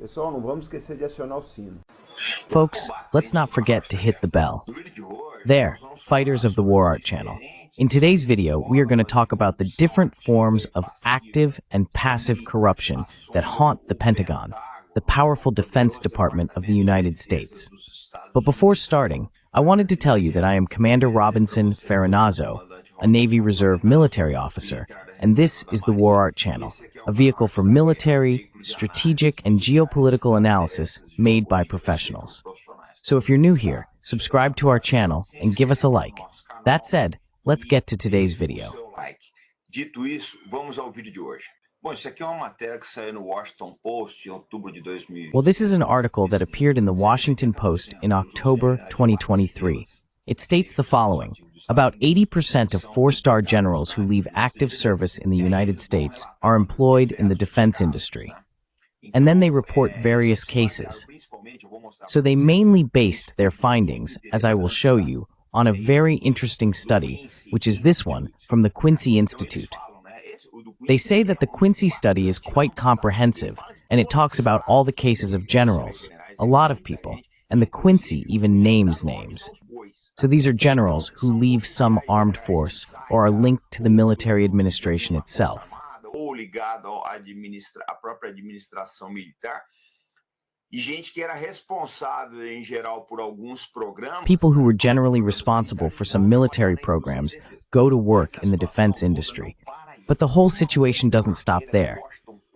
Pessoal, não vamos esquecer de acionar o sino. Folks, let's not forget to hit the bell. There, fighters of the War Art channel. In today's video, we are going to talk about the different forms of active and passive corruption that haunt the Pentagon, the powerful Defense Department of the United States. But before starting, I wanted to tell you that I am Commander Robinson Farinazzo, a Navy Reserve military officer, and this is the War Art channel, a vehicle for military, strategic, and geopolitical analysis made by professionals. So if you're new here, subscribe to our channel and give us a like. That said, let's get to today's video. Dito isso, vamos ao vídeo de hoje. Bom, isso aqui é uma matéria que saiu no Washington Post em outubro de 2020. Well, this is an article that appeared in the Washington Post in October 2023. It states the following: about 80% of four-star generals who leave active service in the United States are employed in the defense industry. And then they report various cases. So they mainly based their findings, as I will show you, on a very interesting study, which is this one from the Quincy Institute. They say that the Quincy study is quite comprehensive, and it talks about all the cases of generals, a lot of people, and the Quincy even names names. So these are generals who leave some armed force or are linked to the military administration itself. Ou ligado à própria administração militar. E gente que era responsável em geral por alguns programas. People who were generally responsible for some military programs go to work in the defense industry. But the whole situation doesn't stop there.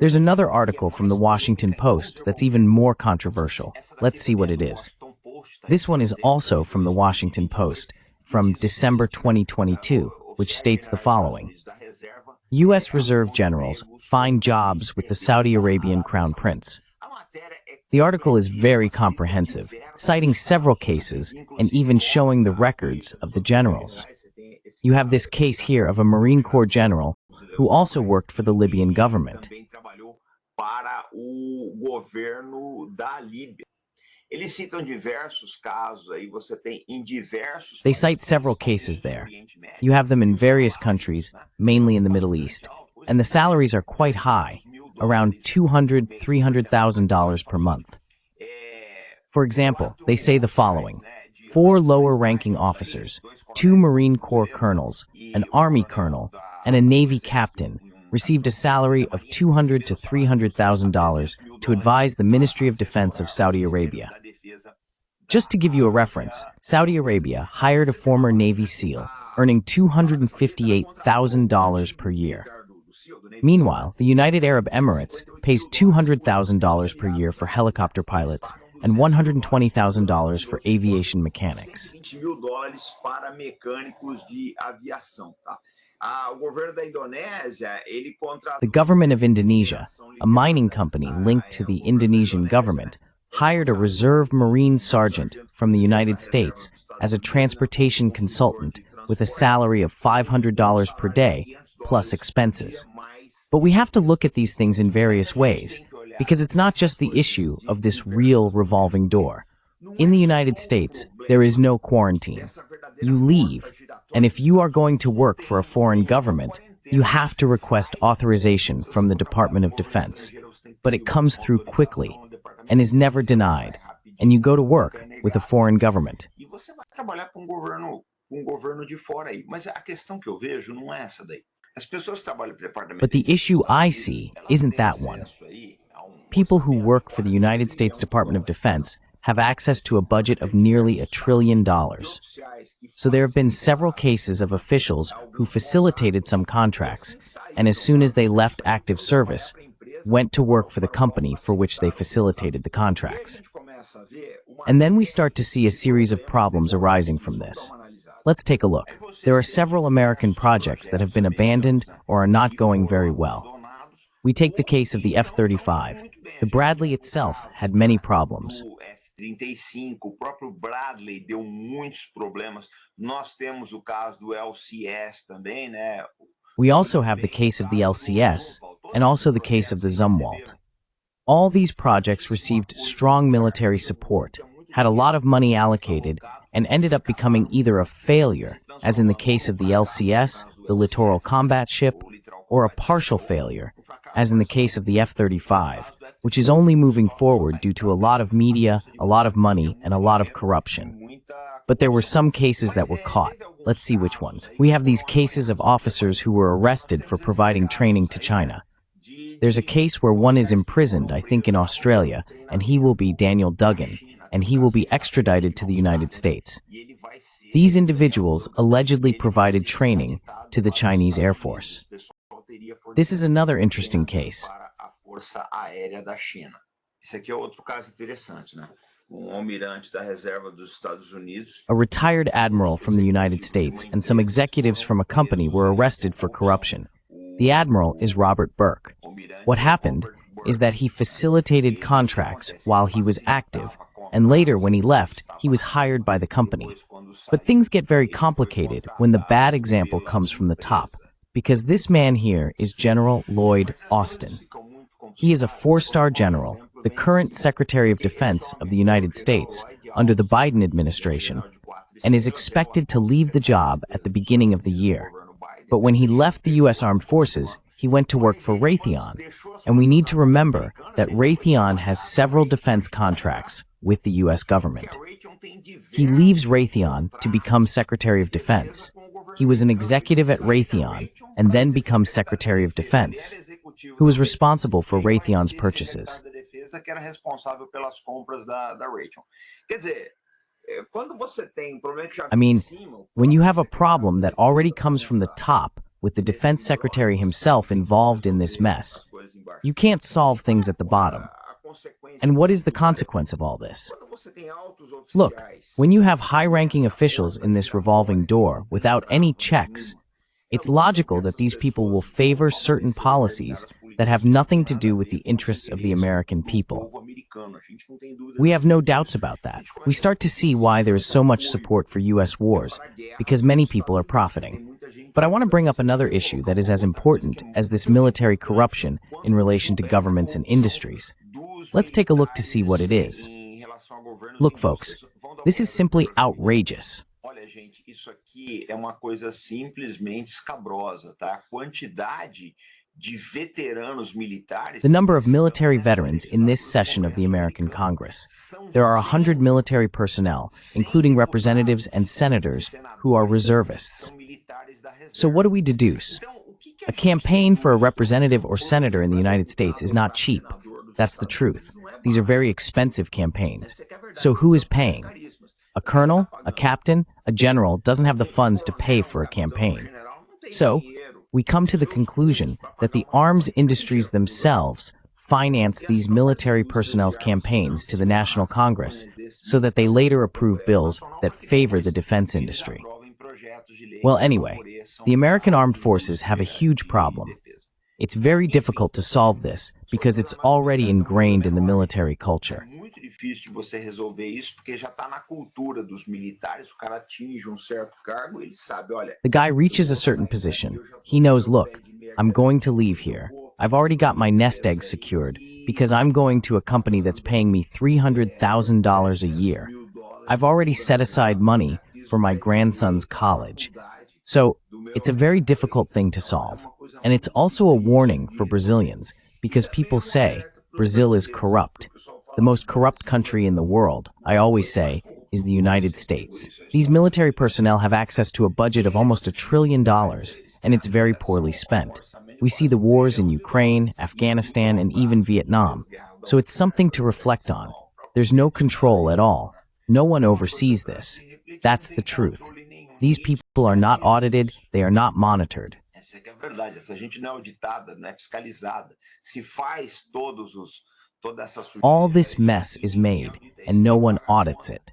There's another article from the Washington Post that's even more controversial. Let's see what it is. This one is also from the Washington Post, from December 2022, which states the following: U.S. Reserve generals find jobs with the Saudi Arabian Crown Prince. The article is very comprehensive, citing several cases and even showing the records of the generals. You have this case here of a Marine Corps general who also worked for the Libyan government. Para o governo da Líbia. Eles citam diversos casos aí, você tem em diversos. They cite several cases there. You have them in various countries, mainly in the Middle East, and the salaries are quite high, around $200,000 to $300,000 per month. For example, they say the following: 4 lower-ranking officers, 2 Marine Corps colonels, an Army colonel, and a Navy captain received a salary of $200,000 to $300,000 to advise the Ministry of Defense of Saudi Arabia. Just to give you a reference, Saudi Arabia hired a former Navy SEAL, earning $258,000 per year. Meanwhile, the United Arab Emirates pays $200,000 per year for helicopter pilots and $120,000 for aviation mechanics. $20 para mecânicos de aviação, tá? The government of Indonesia, a mining company linked to the Indonesian government, hired a reserve Marine sergeant from the United States as a transportation consultant with a salary of $500 per day, plus expenses. But we have to look at these things in various ways, because it's not just the issue of this real revolving door. In the United States, there is no quarantine. You leave, and if you are going to work for a foreign government, you have to request authorization from the Department of Defense. But it comes through quickly and is never denied, and you go to work with a foreign government. But the issue I see isn't that one. People who work for the United States Department of Defense have access to a budget of nearly $1 trillion. So there have been several cases of officials who facilitated some contracts, and as soon as they left active service, went to work for the company for which they facilitated the contracts. And then we start to see a series of problems arising from this. Let's take a look. There are several American projects that have been abandoned or are not going very well. We take the case of the F-35. The Bradley itself had many problems. F-35, o próprio Bradley deu muitos problemas. Nós temos o caso do LCS também, né? We also have the case of the LCS and also the case of the Zumwalt. All these projects received strong military support, had a lot of money allocated, and ended up becoming either a failure, as in the case of the LCS, the Littoral Combat Ship, or a partial failure, as in the case of the F-35, which is only moving forward due to a lot of media, a lot of money, and a lot of corruption. But there were some cases that were caught. Let's see which ones. We have these cases of officers who were arrested for providing training to China. There's a case where one is imprisoned, I think in Australia, and he will be Daniel Duggan, and he will be extradited to the United States. These individuals allegedly provided training to the Chinese Air Force. This is another interesting case. A retired admiral from the United States and some executives from a company were arrested for corruption. The admiral is Robert Burke. What happened is that he facilitated contracts while he was active, and later when he left, he was hired by the company. But things get very complicated when the bad example comes from the top, because this man here is General Lloyd Austin. He is a four-star general, the current Secretary of Defense of the United States under the Biden administration, and is expected to leave the job at the beginning of the year. But when he left the U.S. Armed Forces, he went to work for Raytheon, and we need to remember that Raytheon has several defense contracts with the U.S. government. He leaves Raytheon to become Secretary of Defense. He was an executive at Raytheon and then becomes Secretary of Defense, who was responsible for Raytheon's purchases. I mean, when you have a problem that already comes from the top, with the defense secretary himself involved in this mess, you can't solve things at the bottom. And what is the consequence of all this? Look, when you have high-ranking officials in this revolving door without any checks, it's logical that these people will favor certain policies that have nothing to do with the interests of the American people. We have no doubts about that. We start to see why there is so much support for U.S. wars, because many people are profiting. But I want to bring up another issue that is as important as this military corruption in relation to governments and industries. Let's take a look to see what it is. Look, folks, this is simply outrageous. The number of military veterans in this session of the American Congress. There are 100 military personnel, including representatives and senators, who are reservists. So what do we deduce? A campaign for a representative or senator in the United States is not cheap. That's the truth. These are very expensive campaigns. So who is paying? A colonel, a captain, a general doesn't have the funds to pay for a campaign. So we come to the conclusion that the arms industries themselves finance these military personnel's campaigns to the National Congress so that they later approve bills that favor the defense industry. Well, anyway, the American Armed Forces have a huge problem. It's very difficult to solve this because it's already ingrained in the military culture. The guy reaches a certain position. He knows, look, I'm going to leave here. I've already got my nest egg secured because I'm going to a company that's paying me $300,000 a year. I've already set aside money for my grandson's college. So it's a very difficult thing to solve. And it's also a warning for Brazilians because people say Brazil is corrupt. The most corrupt country in the world, I always say, is the United States. These military personnel have access to a budget of almost $1 trillion, and it's very poorly spent. We see the wars in Ukraine, Afghanistan, and even Vietnam. So it's something to reflect on. There's no control at all. No one oversees this. That's the truth. These people are not audited, they are not monitored. All this mess is made, and no one audits it.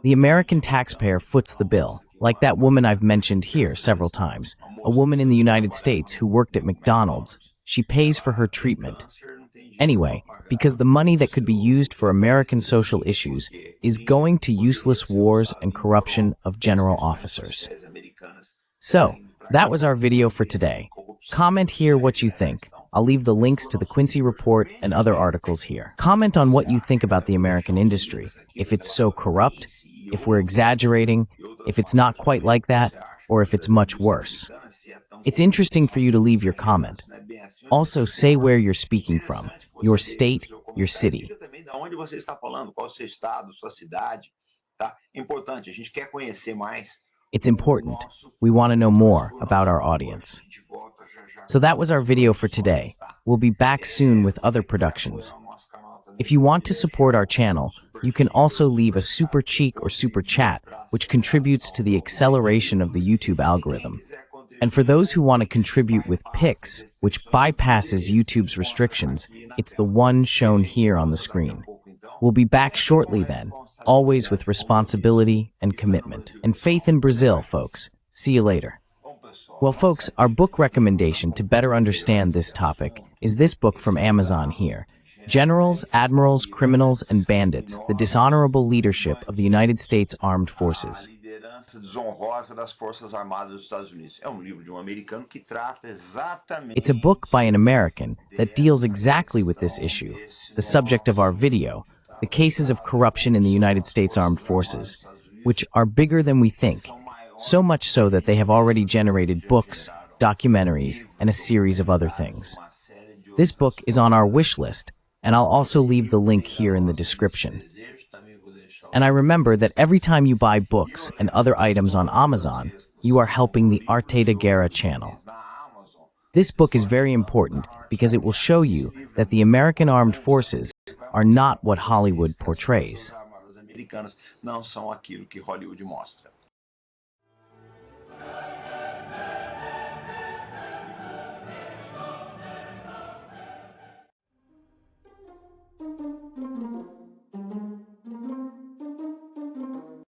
The American taxpayer foots the bill, like that woman I've mentioned here several times, a woman in the United States who worked at McDonald's. She pays for her treatment. Anyway, because the money that could be used for American social issues is going to useless wars and corruption of general officers. So, that was our video for today. Comment here what you think. I'll leave the links to the Quincy Report and other articles here. Comment on what you think about the American industry, if it's so corrupt, if we're exaggerating, if it's not quite like that, or if it's much worse. It's interesting for you to leave your comment. Also, say where you're speaking from. your state, your city. Diga também de onde você está falando, qual o seu estado, sua cidade, tá? É importante, a gente quer conhecer mais. It's important. We want to know more about our audience. So that was our video for today. We'll be back soon with other productions. If you want to support our channel, you can also leave a super cheek or super chat, which contributes to the acceleration of the YouTube algorithm. And for those who want to contribute with Pix, which bypasses YouTube's restrictions, it's the one shown here on the screen. We'll be back shortly then, always with responsibility and commitment. And faith in Brazil, folks. See you later. Well, folks, our book recommendation to better understand this topic is this book from Amazon here. Generals, Admirals, Criminals, and Bandits, the Dishonorable Leadership of the United States Armed Forces. It's a book by an American that deals exactly with this issue, the subject of our video, the cases of corruption in the United States Armed Forces, which are bigger than we think, so much so that they have already generated books, documentaries, and a series of other things. This book is on our wish list, and I'll also leave the link here in the description. And I remember that every time you buy books and other items on Amazon, you are helping the Arte da Guerra channel. This book is very important because it will show you that the American Armed Forces are not what Hollywood portrays.